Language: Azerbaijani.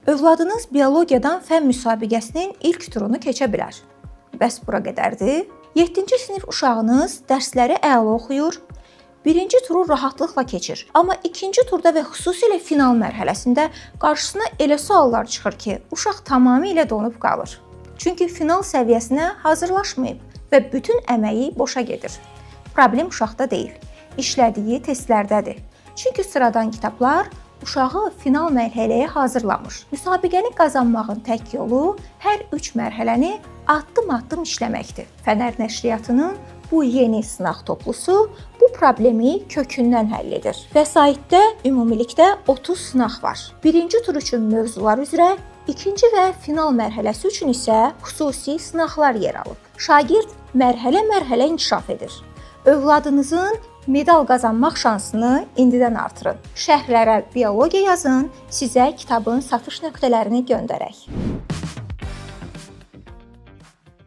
Övladınız biologiyadan fənn müsabiqəsinin ilk turunu keçə bilər. Bəs bura qədərdir? 7-ci sinif uşağınız dərsləri əla oxuyur, birinci turu rahatlıqla keçir. Amma ikinci turda və xüsusilə final mərhələsində qarşısına elə suallar çıxır ki, uşaq tamamilə donub qalır. Çünki final səviyyəsinə hazırlaşmayıb və bütün əməyi boşa gedir. Problem uşaqda deyil, işlədiyi testlərdədir. Çünki sıradan kitablar uşağı final mərhələyə hazırlamır. Müsabiqəni qazanmağın tək yolu hər 3 mərhələni addım-addım işləməkdir. Fənər Nəşriyyatının bu yeni sınaq toplusu bu problemi kökündən həll edir. Vəsaitdə ümumilikdə 30 sınaq var. Birinci tur üçün mövzular üzrə, ikinci və final mərhələsi üçün isə xüsusi sınaqlar yer alıb. Şagird mərhələ-mərhələ inkişaf edir. Övladınızın medal qazanmaq şansını indidən artırın. Şərhlərə biologiya yazın, sizə kitabın satış nöqtələrini göndərək.